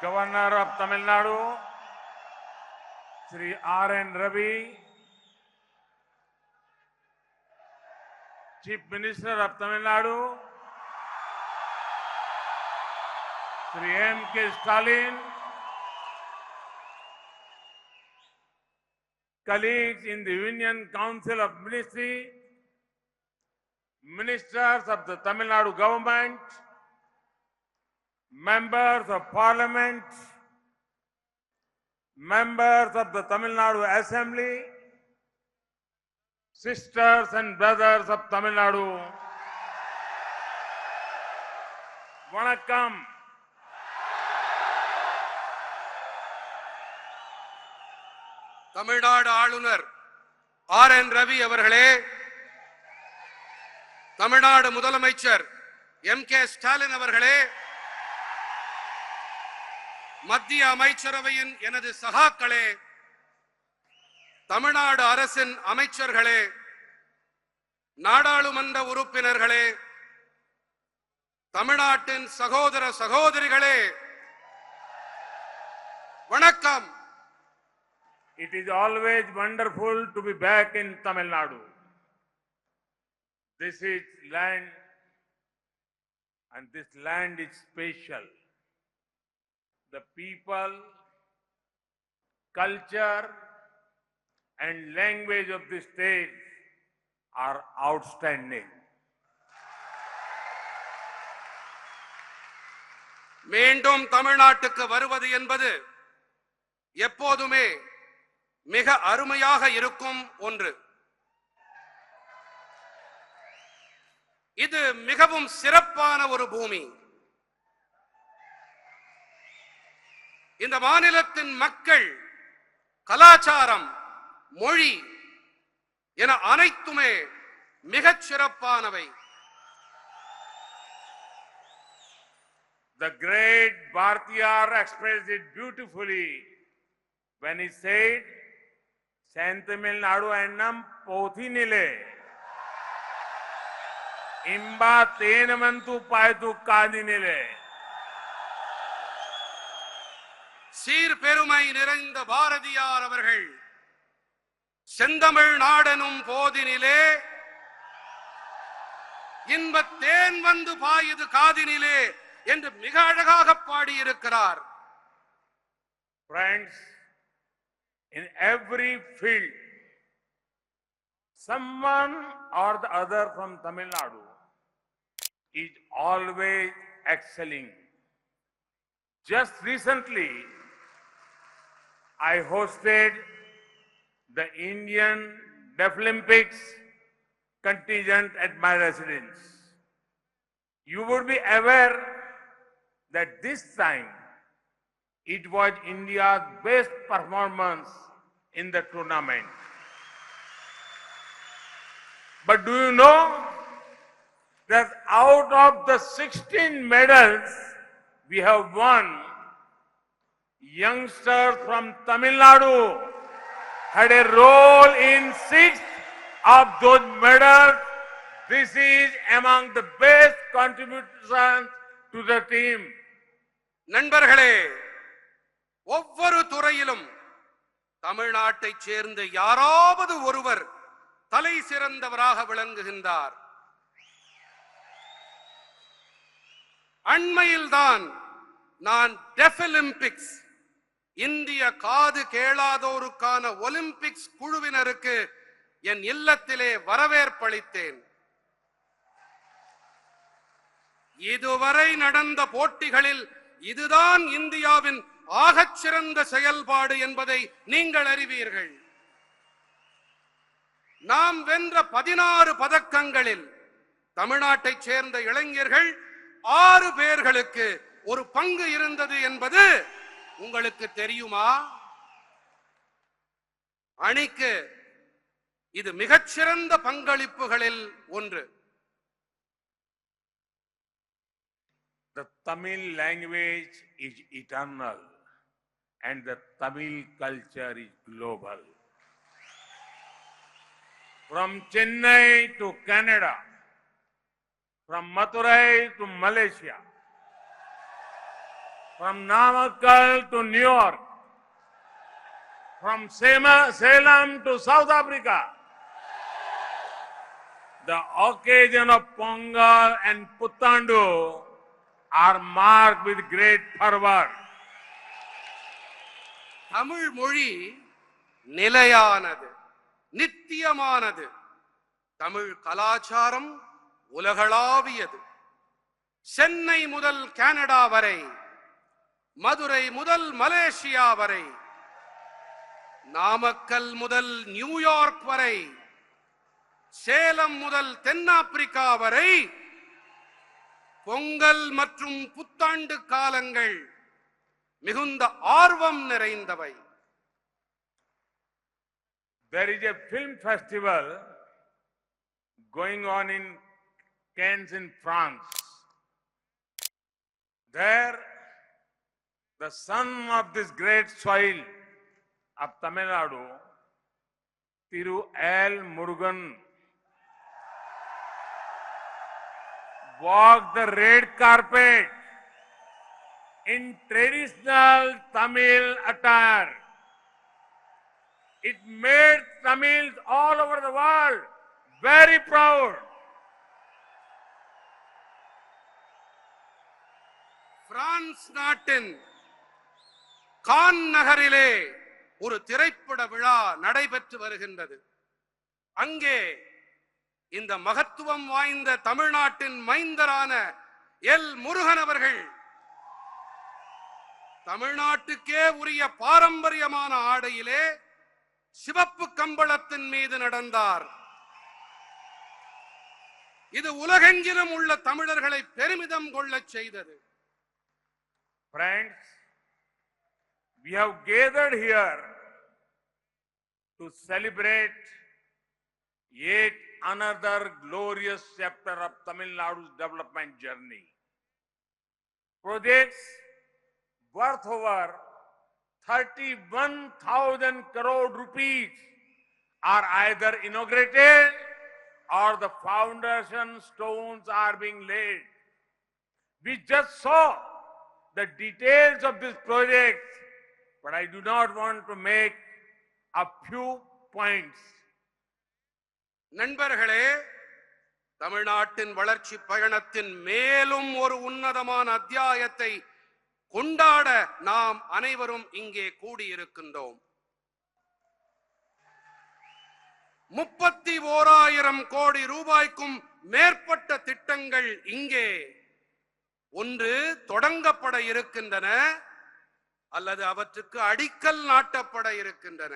Governor of Tamil Nadu, Sri R.N. Ravi, Chief Minister of Tamil Nadu, Sri M.K. Stalin, colleagues in the Union Council of Ministry, ministers of the Tamil Nadu government, members of parliament, members of the Tamil Nadu Assembly, sisters and brothers of Tamil Nadu, Vanakkam. Tamil Nadu ஆளுநர் R.N. Ravi அவர்களே, தமிழ்நாடு முதலமைச்சர் M.K. Stalin அவர்களே, மத்திய அமைச்சரவையின் எனது சகாக்களே, தமிழ்நாடு அரசின் அமைச்சர்களே, நாடாளுமன்ற உறுப்பினர்களே, தமிழ்நாட்டின் சகோதர சகோதரிகளே, வணக்கம். It is always wonderful to be back in Tamil Nadu. This is land, and this land is special. The people, culture, and language of this state are outstanding. மீண்டும் தமிழ்நாட்டுக்கு வருவது என்பது எப்போதுமே மிக அருமையாக இருக்கும் ஒன்று. இது மிகவும் சிறப்பான ஒரு பூமி. இந்த மாநிலத்தின் மக்கள், கலாச்சாரம், மொழி என அனைத்துமே மிகச் சிறப்பானவை. The great Bhartiyar expressed it beautifully when he said, Sentamil Nadu ennam pothinile, imba tenamantu paytu kadinile. சீர் பெருமை நிறைந்த பாரதியார் அவர்கள் செந்தமிழ் நாடெனும் போதினிலே இன்பத் தேன் வந்து பாயுது காதினிலே என்று மிக அழகாக பாடியிருக்கிறார். Friends, in every field, someone or the other from Tamil Nadu is always excelling. Just recently, I hosted the Indian Deaflympics contingent at my residence. You would be aware that this time it was India's best performance in the tournament. But do you know that out of the 16 medals we have won, youngsters from Tamil Nadu had a role in 6 of those medals. This is among the best contributions to the team. நண்பர்களே, ஒவ்வொரு துறையிலும் தமிழ்நாட்டைச் சேர்ந்த யாராவது ஒருவர் தலை சிறந்தவராக விளங்குகின்றார். அண்மையில்தான் நான் டெஃபிலிம்பிக்ஸ், இந்திய காது கேளாதோருக்கான ஒலிம்பிக்ஸ் குழுவினருக்கு என் இல்லத்திலே வரவேற்பளித்தேன். இதுவரை நடந்த போட்டிகளில் இதுதான் இந்தியாவின் ஆகச்சிறந்த செயல்பாடு என்பதை நீங்கள் அறிவீர்கள். நாம் வென்ற 16 பதக்கங்களில் தமிழ்நாட்டைச் சேர்ந்த இளைஞர்கள் 6 பேர்களுக்கு ஒரு பங்கு இருந்தது என்பது உங்களுக்கு தெரியுமா? அணிக்கு இது மிகச்சிறந்த பங்களிப்புகளில் ஒன்று. The Tamil language is eternal and the Tamil culture is global. From Chennai to Canada, from Madurai to Malaysia, from Namakkal to New York, from Salem to South Africa. The occasion of Pongal and Puthandu are marked with great fervor. Tamil மொழி நிலையானது, நித்தியமானது. தமிழ் கலாச்சாரம் உலகளாவியது. சென்னை முதல் Canada வரை, மதுரை முதல் Malaysia வரை, நாமக்கல் முதல் New York வரை, சேலம் முதல் தென்னாப்பிரிக்கா வரை பொங்கல் மற்றும் புத்தாண்டு காலங்கள் மிகுந்த ஆர்வம் நிறைந்தவை. There is a film festival going on in Cannes in France. There, the son of this great soil of Tamil Nadu, Thiru L. Murugan, walked the red carpet in traditional Tamil attire. It made Tamils all over the world very proud. France நாட்டின் கான் நகரிலே ஒரு திரைப்பட விழா நடைபெற்று வருகின்றது. அங்கே இந்த மகத்துவம் வாய்ந்த தமிழ்நாட்டின் மைந்தரான எல் முருகன் அவர்கள் தமிழ்நாட்டுக்கே உரிய பாரம்பரியமான ஆடையிலே சிவப்பு கம்பளத்தின் மீது நடந்தார். இது உலகெங்கிலும் உள்ள தமிழர்களை பெருமிதம் கொள்ளச் செய்தது. Friends, we have gathered here to celebrate yet another glorious chapter of Tamil Nadu's development journey. Projects worth over 31,000 crore rupees are either inaugurated or the foundation stones are being laid. We just saw the details of this project, but I do not want to make a few points. நண்பர்களே, தமிழ்நாட்டின் வளர்ச்சி பயணத்தின் மேலும் ஒரு உன்னதமான அத்தியாயத்தை கொண்டாட நாம் அனைவரும் இங்கே கூடியிருக்கின்றோம். 31,000 கோடி ரூபாய்க்கும் மேற்பட்ட திட்டங்கள் இங்கே ஒன்று தொடங்கப்பட இருக்கின்றன அல்லது அவற்றுக்கு அடிக்கல் நாட்டப்பட இருக்கின்றன.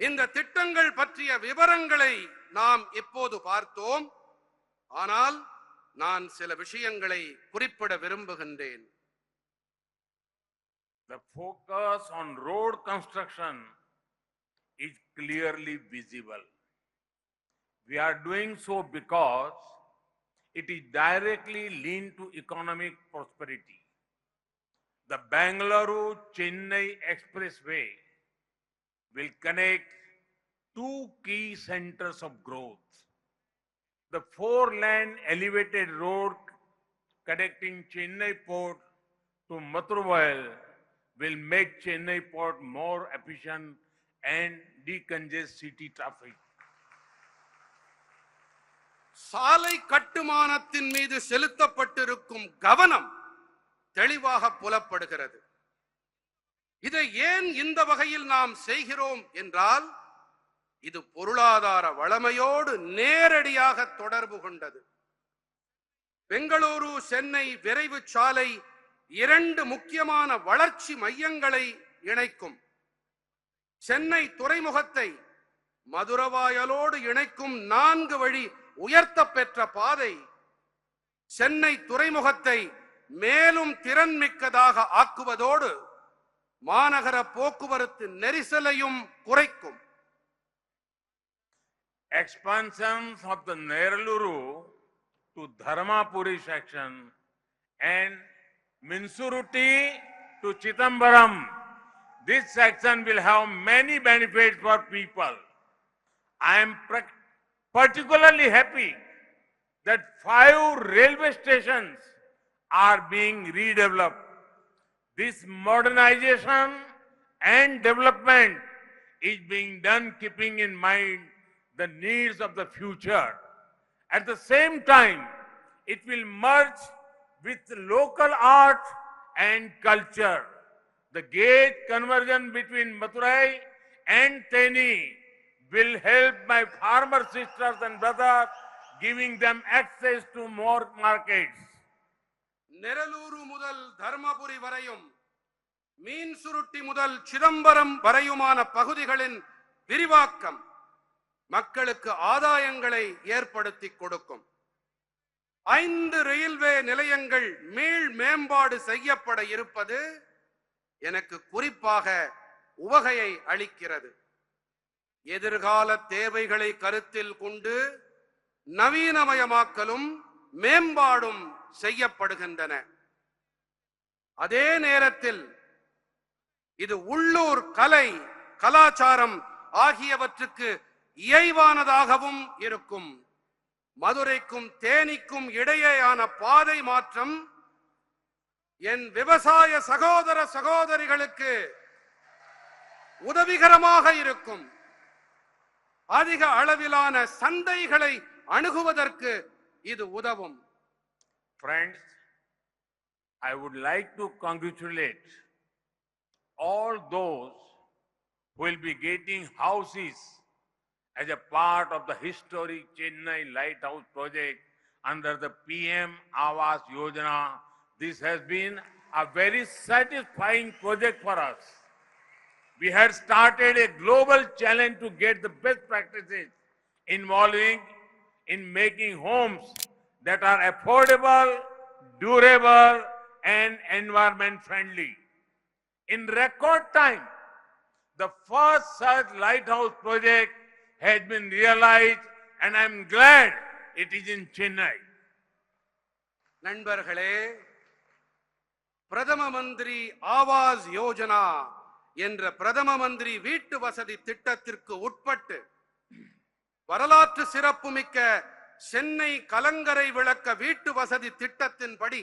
இந்த திட்டங்கள் பற்றிய விவரங்களை நாம் இப்போது பார்த்தோம். ஆனால் நான் சில விஷயங்களை குறிப்பிட விரும்புகின்றேன். The focus on road construction is clearly visible. We are doing so because it is directly linked to economic prosperity. The Bangalore-Chennai Expressway will connect two key centers of growth. The 4-lane elevated road connecting Chennai Port to Mathuravail will make Chennai Port more efficient and decongest city traffic. சாலை கட்டுமானத்தின் மீது செலுத்தப்பட்டிருக்கும் கவனம் தெளிவாக புலப்படுகிறது. இதை ஏன் இந்த வகையில் நாம் செய்கிறோம் என்றால், இது பொருளாதார வளமையோடு நேரடியாக தொடர்பு கொண்டது. பெங்களூரு சென்னை விரைவு சாலை 2 முக்கியமான வளர்ச்சி மையங்களை இணைக்கும். சென்னை துறைமுகத்தை மதுரவாயலோடு இணைக்கும் 4 வழி உயர்த்த பெற்ற பாதை சென்னை துறைமுகத்தை மேலும் திறன்மிக்கதாக ஆக்குவதோடு மாநகர போக்குவரத்து நெரிசலையும் குறைக்கும். Expansions of the Neraluru to Dharmapuri section and Minsuruti to Chittambaram, this section will have many benefits for people. I am particularly happy that 5 railway stations are being redeveloped This modernization and development is being done keeping in mind the needs of the future. At the same time, it will merge with local art and culture. The gauge conversion between Madurai and Teni will help my farmer sisters and brothers, giving them access to more markets. நெரலூரு முதல் தர்மபுரி வரையும் மீன் சுருட்டி முதல் சிதம்பரம் வரையுமான பகுதிகளின் விரிவாக்கம் மக்களுக்கு ஆதாயங்களை ஏற்படுத்தி கொடுக்கும். 5 railway நிலையங்கள் மீள் மேம்பாடு செய்யப்பட இருப்பது எனக்கு குறிப்பாக உவகையை அளிக்கிறது. எதிர்கால தேவைகளை கருத்தில் கொண்டு நவீனமயமாக்கலும் மேம்பாடும் செய்யப்படுகின்றன. அதே நேரத்தில் இது உள்ளூர் கலை கலாச்சாரம் ஆகியவற்றுக்கு இயைவானதாகவும் இருக்கும். மதுரைக்கும் தேனிக்கும் இடையேயான பாதை மாற்றம் என் விவசாய சகோதர சகோதரிகளுக்கு உதவிகரமாக இருக்கும். அதிக அளவிலான சந்தைகளை அணுகுவதற்கு இது உதவும். Friends, I would like to congratulate all those who will be getting houses as a part of the historic Chennai Lighthouse project under the PM Awas Yojana. This has been a very satisfying project for us. We had started a global challenge to get the best practices involving in making homes that are affordable, durable, and environment friendly. In record time, the first such lighthouse project has been realized, and I am glad it is in Chennai. நண்பர்களே, பிரதம மந்திரி ஆவாஸ் யோஜனா என்ற பிரதம மந்திரி வீட்டு வசதி திட்டத்திற்கு உட்பட்டு வரலாற்று சிறப்புமிக்க சென்னை கலங்கரை விளக்க வீட்டு வசதி திட்டத்தின்படி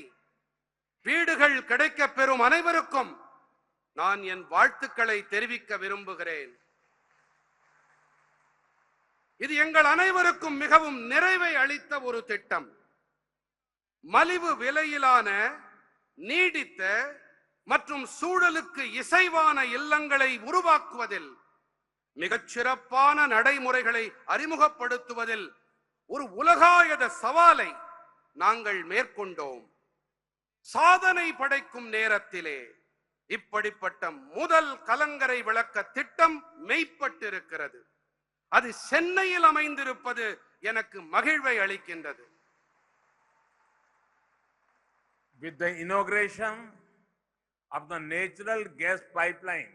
வீடுகள் கிடைக்கப் பெறும் அனைவருக்கும் நான் என் வாழ்த்துக்களை தெரிவிக்க விரும்புகிறேன். இது எங்கள் அனைவருக்கும் மிகவும் நிறைவை அளித்த ஒரு திட்டம். மலிவு விலையிலான நீடித்த மற்றும் சூழலுக்கு இசைவான இல்லங்களை உருவாக்குவதில் மிகச்சிறப்பான நடைமுறைகளை அறிமுகப்படுத்துவதில் ஒரு உலகாயத சவாலை நாங்கள் மேற்கொண்டோம். சாதனை படைக்கும் நேரத்திலே இப்படிப்பட்ட முதல் கலங்கரை விளக்க திட்டம் மெய்ப்பட்டிருக்கிறது. அது சென்னையில் அமைந்திருப்பது எனக்கு மகிழ்வை அளிக்கின்றது. With the inauguration of the natural gas pipeline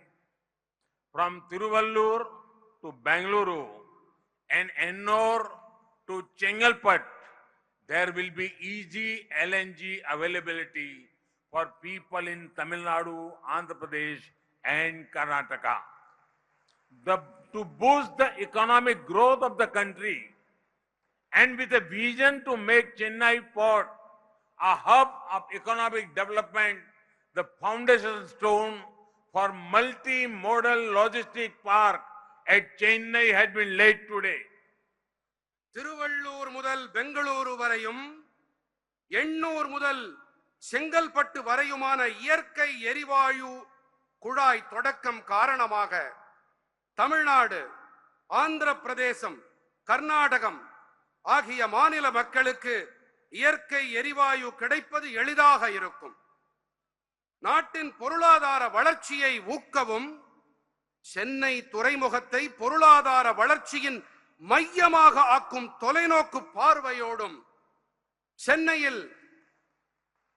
from Tiruvallur to Bangalore and Ennore to Chengalpat, there will be easy LNG availability for people in Tamil Nadu, Andhra Pradesh and Karnataka. To boost the economic growth of the country and with a vision to make Chennai port a hub of economic development, the foundation stone for multi-modal logistic park at Chennai has been laid today. Tiruvallur முதல் பெங்களூரு வரையும் எண்ணூர் முதல் செங்கல்பட்டு வரையுமான இயற்கை எரிவாயு குழாய் தொடக்கம் காரணமாக தமிழ்நாடு, ஆந்திர பிரதேசம், கர்நாடகம் ஆகிய மாநில மக்களுக்கு இயற்கை எரிவாயு கிடைப்பது எளிதாக இருக்கும். நாட்டின் பொருளாதார வளர்ச்சியை ஊக்கவும் சென்னை துறைமுகத்தை பொருளாதார வளர்ச்சியின் மையமாக ஆக்கும் தொலைநோக்கு பார்வையோடும் சென்னையில்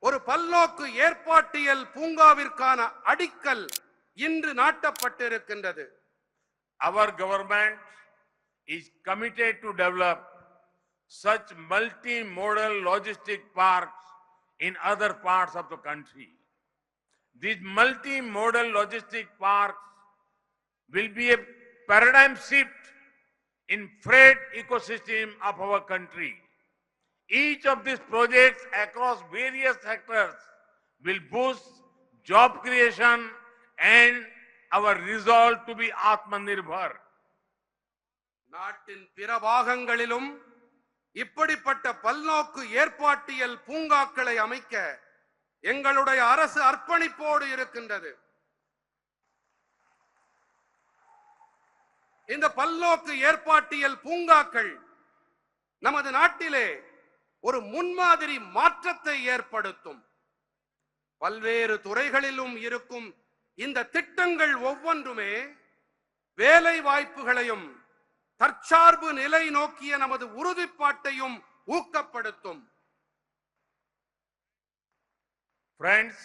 ஒரு பல்நோக்கு ஏற்பாட்டியல் பூங்காவிற்கான அடிக்கல் இன்று நாட்டப்பட்டிருக்கின்றது. Our government is committed to develop such multi-modal logistic parks in other parts of the country. These multi-modal logistic parks will be a paradigm shift in freight ecosystem of our country. Each of these projects across various sectors will boost job creation, and our resolve to be Atmanirbhar. நாட்டின் பிற பாகங்களிலும் இப்படிப்பட்ட பல்நோக்கு ஏற்பாட்டியல் பூங்காக்களை அமைக்க எங்களுடைய அரசு அர்ப்பணிப்போடு இருக்கின்றது. இந்த பல்நோக்கு ஏற்பாட்டியல் பூங்காக்கள் நமது நாட்டிலே ஒரு முன்மாதிரி மாற்றத்தை ஏற்படுத்தும். பல்வேறு துறைகளிலும் இருக்கும் இந்த திட்டங்கள் ஒவ்வொன்றுமே வேலை வாய்ப்புகளையும் தற்சார்பு நிலை நோக்கிய நமது உறுதிப்பாட்டையும் ஊக்கப்படுத்தும். Friends,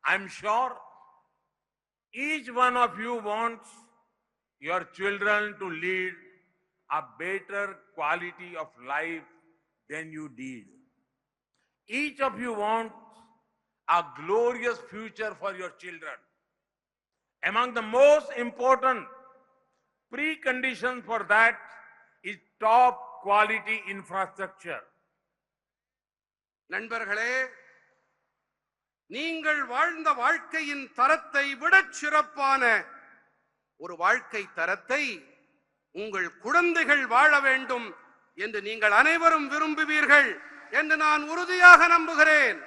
I'm sure each one of you wants your children to lead a better quality of life than you did. Each of you wants a glorious future for your children. Among the most important preconditions for that is top quality infrastructure. நண்பர்களே, நீங்கள் வாழ்ந்த வாழ்க்கையின் தரத்தை விட சிறப்பான ஒரு வாழ்க்கை தரத்தை உங்கள் குழந்தைகள் வாழ வேண்டும் என்று நீங்கள் அனைவரும் விரும்புவீர்கள் என்று நான் உறுதியாக நம்புகிறேன்.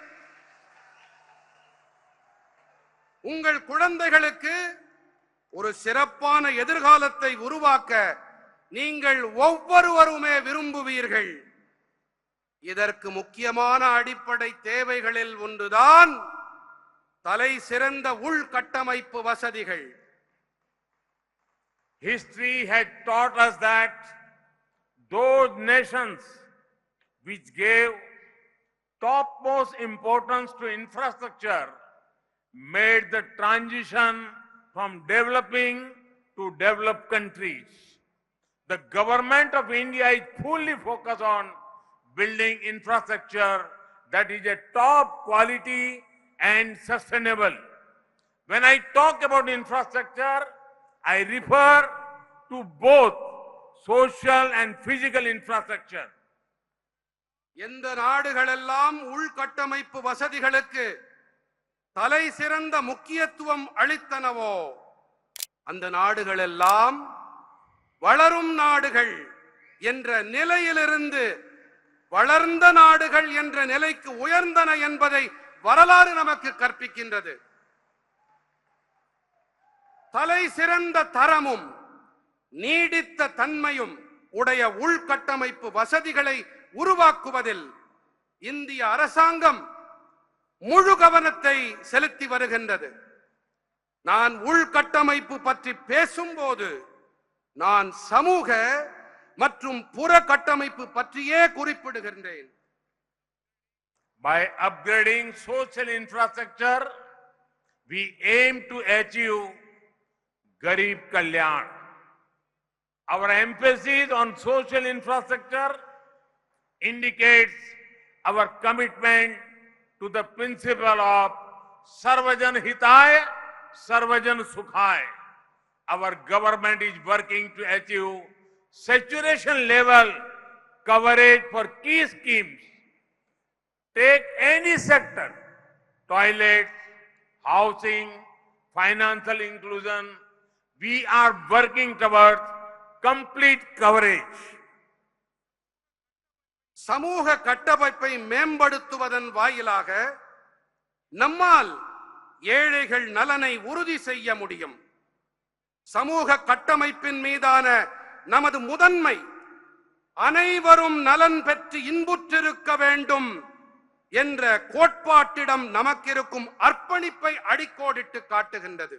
உங்கள் குழந்தைகளுக்கு ஒரு சிறப்பான எதிர்காலத்தை உருவாக்க நீங்கள் ஒவ்வொருவருமே விரும்புவீர்கள். இதற்கு முக்கியமான அடிப்படை தேவைகளில் ஒன்றுதான் தலை சிறந்த உள்கட்டமைப்பு வசதிகள். History had taught us that those nations which gave topmost importance to infrastructure made the transition from developing to developed countries. The government of India is fully focused on building infrastructure that is a top quality and sustainable. When I talk about infrastructure, I refer to both social and physical infrastructure. எந்த நாடுகளெல்லாம் உள்கட்டமைப்பு வசதிகளுக்கு தலை சிறந்த முக்கியத்துவம் அளித்தனவோ அந்த நாடுகளெல்லாம் வளரும் நாடுகள் என்ற நிலையிலிருந்து வளர்ந்த நாடுகள் என்ற நிலைக்கு உயர்ந்தன என்பதை வரலாறு நமக்கு கற்பிக்கின்றது. தலை சிறந்த தரமும் நீடித்த தன்மையும் உடைய உள்கட்டமைப்பு வசதிகளை உருவாக்குவதில் இந்திய அரசாங்கம் முழு கவனத்தை செலுத்தி வருகின்றது. நான் உள்கட்டமைப்பு பற்றி பேசும்போது நான் சமூக மற்றும் புற கட்டமைப்பு பற்றியே குறிப்பிடுகின்றேன். By upgrading social infrastructure, we aim to achieve Garib Kalyan. Our emphasis on social infrastructure indicates our commitment to the principle of Sarvajan Hitaya, Sarvajan Sukhaya. Our government is working to achieve saturation level coverage for key schemes. Take any sector, toilets, housing, financial inclusion, we are working towards complete coverage. சமூக கட்டமைப்பை மேம்படுத்துவதன் வாயிலாக நம்மால் ஏழைகள் நலனை உறுதி செய்ய முடியும். சமூக கட்டமைப்பின் மீதான நமது முதன்மை அனைவரும் நலன் பெற்று இன்புற்றிருக்க வேண்டும் என்ற கோட்பாட்டிடம் நமக்கிருக்கும் அர்ப்பணிப்பை அடிக்கோடிட்டு காட்டுகின்றது.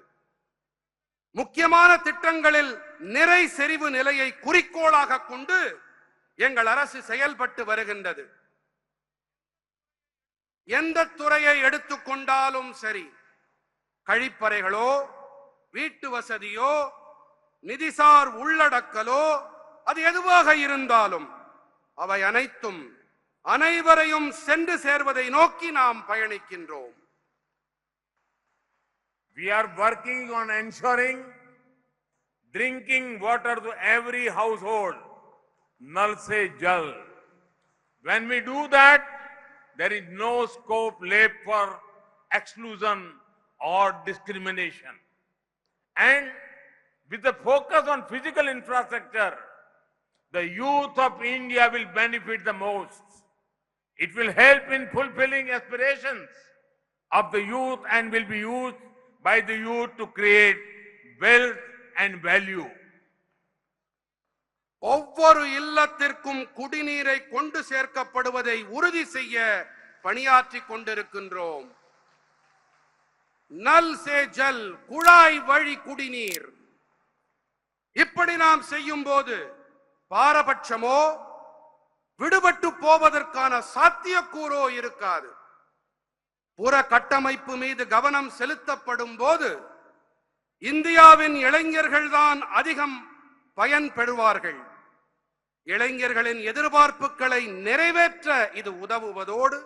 முக்கியமான திட்டங்களில் நிறை செறிவு நிலையை குறிக்கோளாக கொண்டு எங்கள் அரசு செயல்பட்டு வருகின்றது. எந்த துறையை எடுத்துக்கொண்டாலும் சரி, கழிப்பறைகளோ வீட்டு வசதியோ நிதிசார் உள்ளடக்கலோ அது எதுவாக இருந்தாலும் அவை அனைத்தும் அனைவரையும் சென்று சேர்வதை நோக்கி நாம் பயணிக்கின்றோம். We are working on ensuring drinking water to every household, Nal se Jal. When we do that, there is no scope left for exclusion or discrimination. And with the focus on physical infrastructure, the youth of India will benefit the most. It will help in fulfilling aspirations of the youth and will be used by the youth to create wealth and value. ஒவ்வொரு இல்லத்திற்கும் குடிநீரை கொண்டு சேர்க்கப்படுவதை உறுதி செய்ய பணியாற்றிக் கொண்டிருக்கின்றோம். நல் சே ஜல், குழாய் வழி குடிநீர். இப்படி நாம் செய்யும் போது பாரபட்சமோ விடுபட்டு போவதற்கான சாத்தியக்கூறோ இருக்காது. புற கட்டமைப்பு மீது கவனம் செலுத்தப்படும் போது இந்தியாவின் இளைஞர்கள்தான் அதிகம் பயன் பெறுவார்கள். இளைஞர்களின் எதிர்பார்ப்புகளை நிறைவேற்ற இது உதவுவதோடு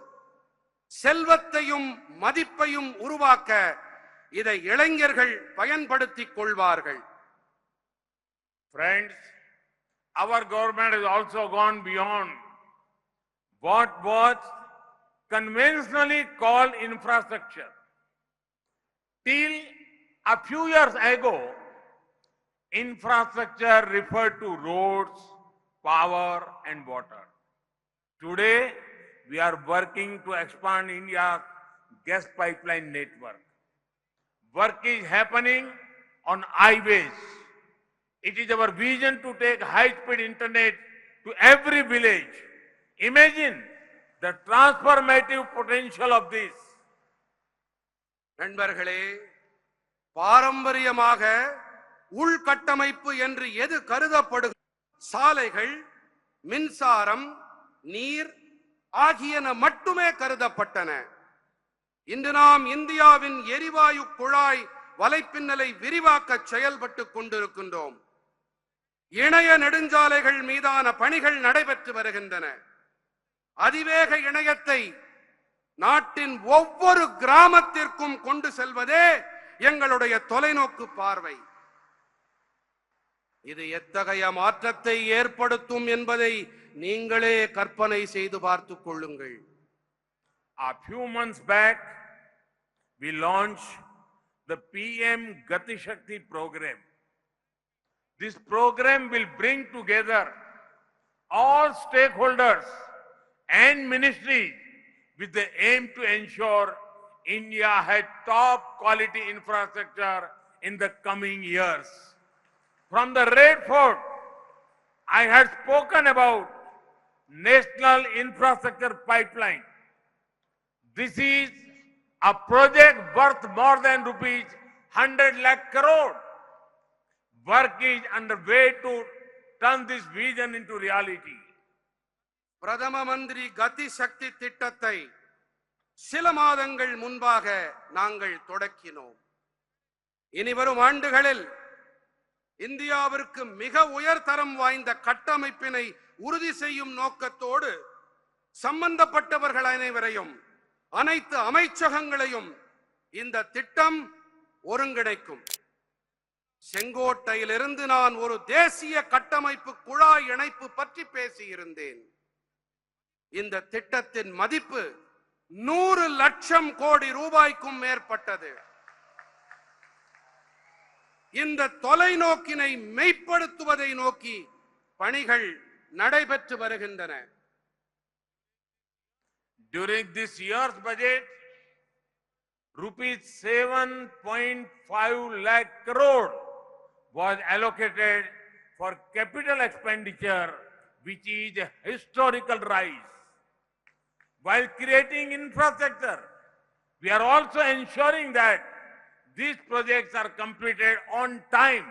செல்வத்தையும் மதிப்பையும் உருவாக்க இதை இளைஞர்கள் பயன்படுத்திக் கொள்வார்கள். Friends, our government has also gone beyond what was conventionally called infrastructure. Till a few years ago, infrastructure referred to roads, power and water. Today, we are working to expand India's gas pipeline network. Work is happening on highways. It is our vision to take high-speed internet to every village. Imagine the transformative potential of this. நண்பர்களே, பாரம்பரியமாக உள்கட்டமைப்பு என்று எது கருதப்படுகிறது? சாலைகள், மின்சாரம், நீர் ஆகியன மட்டுமே கருதப்பட்டன. இன்று நாம் இந்தியாவின் எரிவாயு குழாய் வலைப்பின்னலை விரிவாக்க செயல்பட்டுக் கொண்டிருக்கின்றோம். இணைய நெடுஞ்சாலைகள் மீதான பணிகள் நடைபெற்று வருகின்றன. அதிவேக இணையத்தை நாட்டின் ஒவ்வொரு கிராமத்திற்கும் கொண்டு செல்வதே எங்களுடைய தொலைநோக்கு பார்வை. இது எத்தகைய மாற்றத்தை ஏற்படுத்தும் என்பதை நீங்களே கற்பனை செய்து பார்த்துக் கொள்ளுங்கள். A few months back, we launched the PM Gati Shakti program. This program will bring together all stakeholders and ministries with the aim to ensure India has top quality infrastructure in the coming years. From the Red Fort, I had spoken about National Infrastructure Pipeline. This is a project worth more than rupees 100 lakh crore. Work is underway to turn this vision into reality. பிரதம மந்திரி கதி சக்தி திட்டத்தை சில மாதங்கள் முன்பாக நாங்கள் தொடக்கினோம். இனிவரும் ஆண்டுகளில் இந்தியாவிற்கு மிக உயர்தரம் வாய்ந்த கட்டமைப்பினை உறுதி செய்யும் நோக்கத்தோடு சம்பந்தப்பட்டவர்கள் அனைவரையும், அனைத்து அமைச்சகங்களையும் இந்த திட்டம் ஒருங்கிணைக்கும். செங்கோட்டையிலிருந்து நான் ஒரு தேசிய கட்டமைப்பு குழாய் இணைப்பு பற்றி பேசியிருந்தேன். இந்த திட்டத்தின் மதிப்பு 100 லட்சம் கோடி ரூபாய்க்கும் மேற்பட்டது. இந்த தொலைநோக்கினை மெய்ப்படுத்துவதை நோக்கி பணிகள் நடைபெற்று வருகின்றன. During this year's budget, rupees 7.5 lakh crore was allocated for capital expenditure, which is a historical rise. While creating infrastructure, we are also ensuring that these projects are completed on time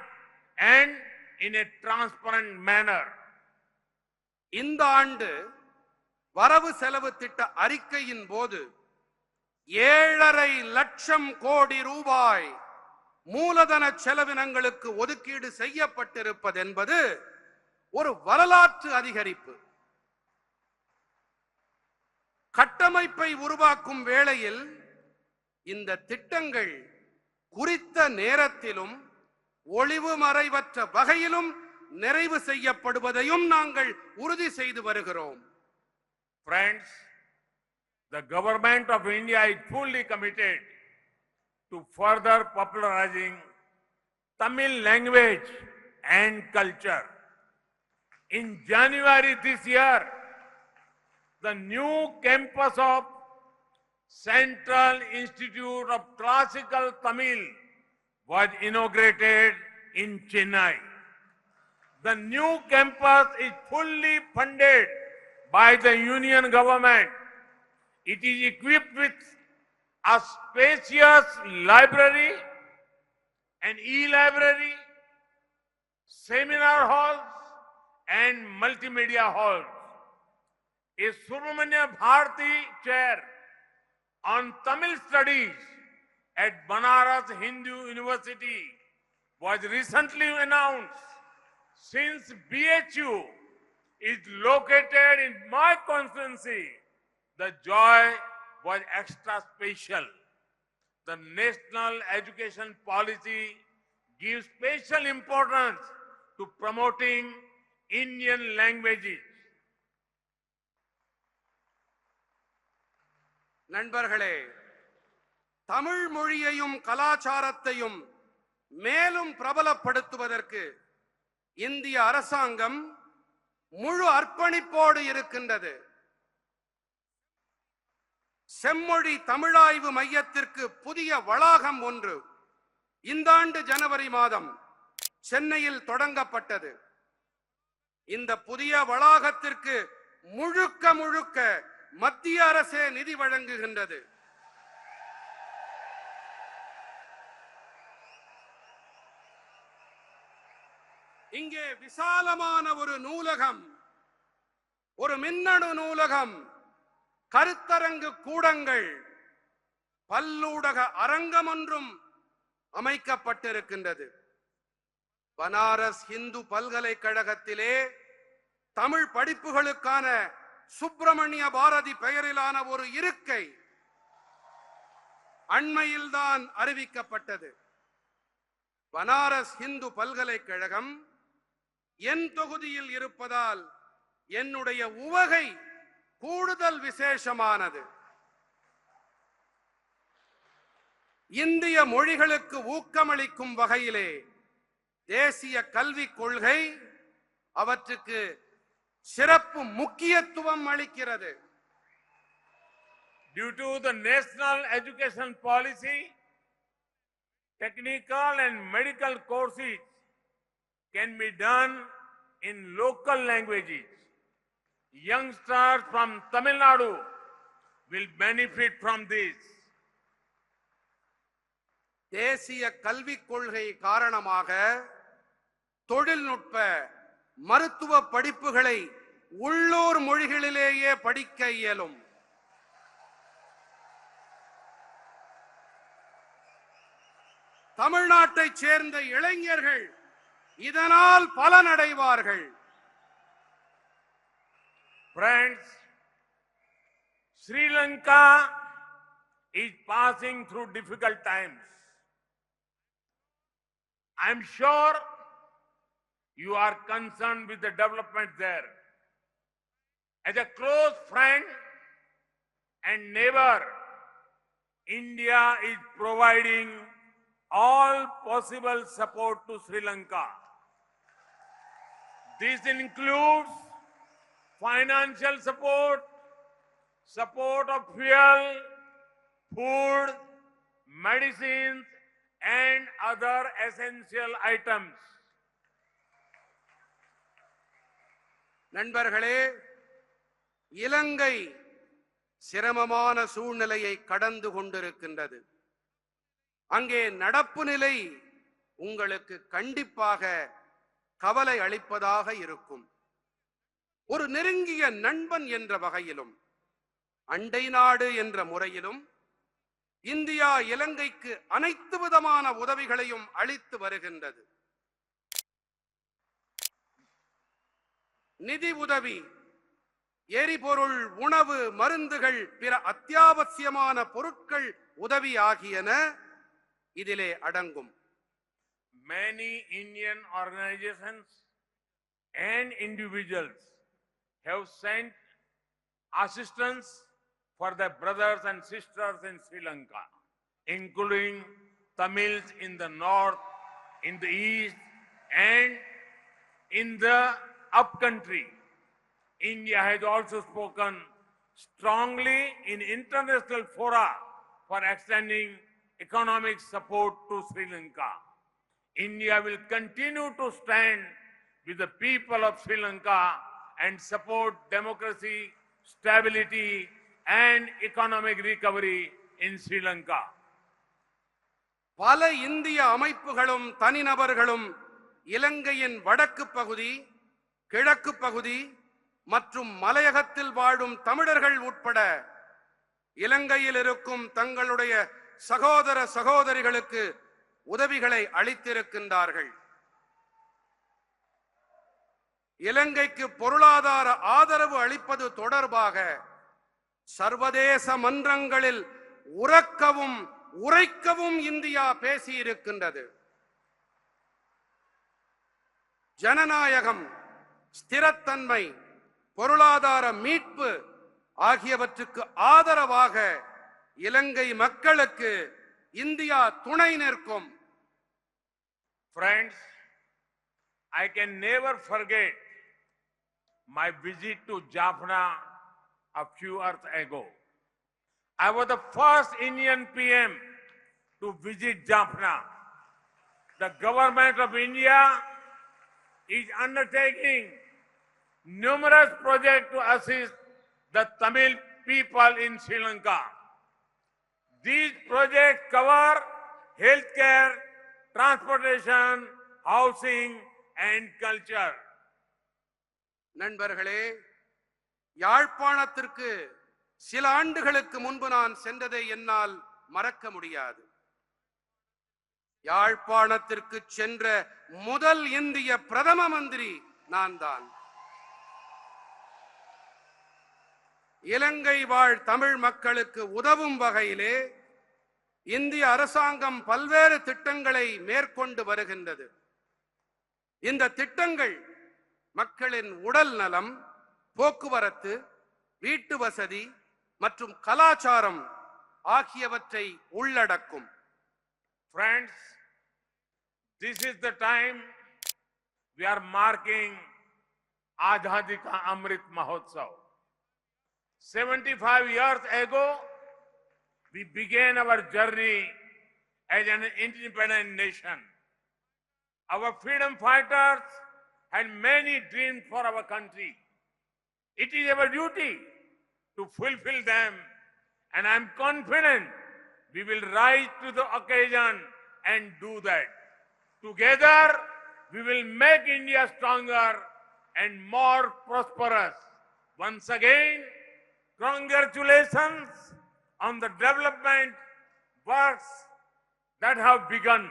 and in a transparent manner. இந்த ஆண்டு வரவு செலவு திட்ட அறிக்கையின் போது 7.5 லட்சம் கோடி ரூபாய் மூலதன செலவினங்களுக்கு ஒதுக்கீடு செய்யப்பட்டிருப்பது என்பது ஒரு வரலாற்று அதிகரிப்பு. கட்டமைப்பை உருவாக்கும் வேளையில் இந்த திட்டங்கள் குறித்த நேரத்திலும் ஒளிவு மறைவற்ற வகையிலும் நிறைவு செய்யப்படுவதையும் நாங்கள் உறுதி செய்து வருகிறோம். Friends, the government of India is fully committed to to further popularizing Tamil language and culture. In January this year, the new campus of Central Institute of Classical Tamil was inaugurated in Chennai. The new campus is fully funded by the union government. It is equipped with a spacious library, an e-library, seminar halls, and multimedia halls. A Subramanya Bharati chair on Tamil studies at Banaras Hindu University was recently announced. Since BHU is located in my constituency, the joy was extra special. The national education policy gives special importance to promoting Indian languages. நண்பர்களே, தமிழ் மொழியையும் கலாச்சாரத்தையும் மேலும் பிரபலப்படுத்துவதற்கு இந்திய அரசாங்கம் முழு அர்ப்பணிப்போடு இருக்கின்றது. செம்மொழி தமிழாய்வு மையத்திற்கு புதிய வளாகம் ஒன்று இந்த ஆண்டு ஜனவரி மாதம் சென்னையில் தொடங்கப்பட்டது. இந்த புதிய வளாகத்திற்கு முழுக்க மத்திய அரசே நிதி வழங்குகின்றது. இங்கே விசாலமான ஒரு நூலகம், ஒரு மின்னணு நூலகம், கருத்தரங்கு கூடங்கள், பல்லூடக அரங்கம் ஒன்றும் அமைக்கப்பட்டிருக்கின்றது. பனாரஸ் இந்து பல்கலைக்கழகத்திலே தமிழ் படிப்புகளுக்கான சுப்பிரமணிய பாரதி பெயரிலான ஒரு இருக்கை அண்மையில்தான் அறிவிக்கப்பட்டது. பனாரஸ் இந்து பல்கலைக்கழகம் என் தொகுதியில் இருப்பதால் என்னுடைய உவகை கூடுதல் விசேஷமானது. இந்திய மொழிகளுக்கு ஊக்கமளிக்கும் வகையிலே தேசிய கல்விக் கொள்கை அவற்றுக்கு சிறப்பு முக்கியத்துவம் அளிக்கிறது. Due to the national education policy, technical and medical courses can be done in local languages. Youngsters from Tamil Nadu will benefit from this. தேசிய கல்விக் கொள்கை காரணமாக தொழில்நுட்ப மருத்துவ படிப்புகளை உள்ளூர் மொழிகளிலேயே படிக்க இயலும். தமிழ்நாட்டைச் சேர்ந்த இளைஞர்கள் இதனால் பலனடைவார்கள். Friends, Sri Lanka is passing through difficult times. I am sure you are concerned with the development there. As a close friend and neighbor, India is providing all possible support to Sri Lanka. This includes financial support, support of fuel, food, medicines, and other essential items. நண்பர்களே, இலங்கை சிரமமான சூழ்நிலையை கடந்து கொண்டிருக்கின்றது. அங்கே நடப்பு நிலை உங்களுக்கு கண்டிப்பாக கவலை அளிப்பதாக இருக்கும். ஒரு நெருங்கிய நண்பன் என்ற வகையிலும் அண்டை நாடு என்ற முறையிலும் இந்தியா இலங்கைக்கு அனைத்து விதமான உதவிகளையும் அளித்து வருகின்றது. நிதி உதவி, எரிபொருள், உணவு, மருந்துகள், பிற அத்தியாவசியமான பொருட்கள் உதவி ஆகியன இதிலே அடங்கும். Many Indian organizations and individuals have sent assistance for their brothers and sisters in Sri Lanka, including Tamils in the north, in the east, and in the upcountry. India has also spoken strongly in international fora for extending economic support to Sri Lanka. India will continue to stand with the people of Sri Lanka and support democracy, stability, and economic recovery in Sri Lanka. பல இந்திய அமைப்புகளும் தனிநபர்களும் இலங்கையின் வடக்கு பகுதி, கிழக்கு பகுதி மற்றும் மலையகத்தில் வாழும் தமிழர்கள் உட்பட இலங்கையில் இருக்கும் தங்களுடைய சகோதர சகோதரிகளுக்கு உதவிகளை அளித்திருக்கின்றார்கள். இலங்கைக்கு பொருளாதார ஆதரவு அளிப்பது தொடர்பாக சர்வதேச மன்றங்களில் உரைக்கவும் இந்தியா பேசியிருக்கின்றது. ஜனநாயகம், ஸ்திரத்தன்மை, பொருளாதார மீட்பு ஆகியவற்றுக்கு ஆதரவாக இலங்கை மக்களுக்கு இந்தியா துணை நிற்கும். Friends, I can never forget my visit to Jaffna a few years ago. I was the first Indian PM to visit Jaffna. The government of India is undertaking numerous projects to assist the Tamil people in Sri Lanka. These projects cover healthcare, transportation, housing, and culture. நண்பர்களே, யாழ்ப்பாணத்திற்கு சில ஆண்டுகளுக்கு முன்பு நான் சென்றதை என்னால் மறக்க முடியாது. யாழ்ப்பாணத்திற்கு சென்ற முதல் இந்திய பிரதம மந்திரி நான் தான். இலங்கை வாழ் தமிழ் மக்களுக்கு உதவும் வகையிலே இந்திய அரசாங்கம் பல்வேறு திட்டங்களை மேற்கொண்டு வருகின்றது. இந்த திட்டங்கள் மக்களின் உடல் நலம், போக்குவரத்து, வீட்டு வசதி மற்றும் கலாச்சாரம் ஆகியவற்றை உள்ளடக்கும். Friends, this is the time we are marking Azadi Ka Amrit Mahotsav. 75 years ago, we began our journey as an independent nation. Our freedom fighters had many dreams for our country. It is our duty to fulfill them, and I am confident we will rise to the occasion and do that. Together, we will make India stronger and more prosperous. Once again, congratulations on the development works that have begun.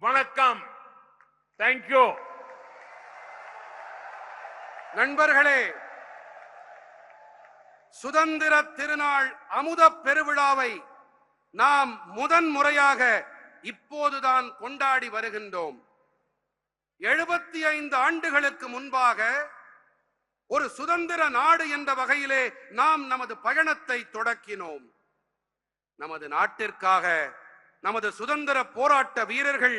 Vanakkam. Thank you. நண்பர்களே, சுதந்திர திருநாள் அமுத பெருவிழாவை நாம் முதன்முறையாக இப்போதுதான் கொண்டாடி வருகின்றோம். 75 ஆண்டுகளுக்கு முன்பாக ஒரு சுதந்திர நாடு என்ற வகையிலே நாம் நமது பயணத்தை தொடக்கினோம். நமது நாட்டிற்காக நமது சுதந்திர போராட்ட வீரர்கள்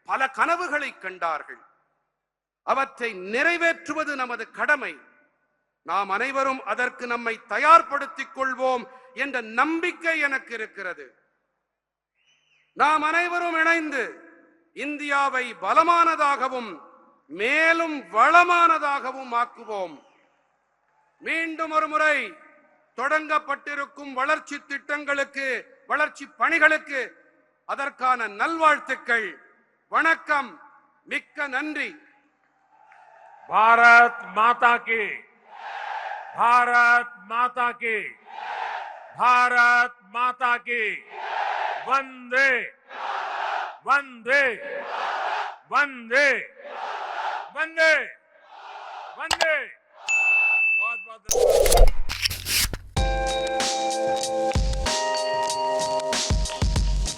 பல கனவுகளை கண்டார்கள். அவற்றை நிறைவேற்றுவது நமது கடமை. நாம் அனைவரும் அதற்கு நம்மை தயார்படுத்திக் கொள்வோம் என்ற நம்பிக்கை எனக்கு இருக்கிறது. நாம் அனைவரும் இணைந்து இந்தியாவை பலமானதாகவும் மேலும் வளமானதாகவும் ஆக்குவோம். மீண்டும் ஒரு முறை தொடங்கப்பட்டிருக்கும் வளர்ச்சி திட்டங்களுக்கு, வளர்ச்சி பணிகளுக்கு அதற்கான நல்வாழ்த்துக்கள். வணக்கம், மிக்க நன்றி. भारत माता की, भारत माता की, भारत माता की, वंदे वंदे वंदे वंदे वंदे। बहुत बहुत धन्यवाद।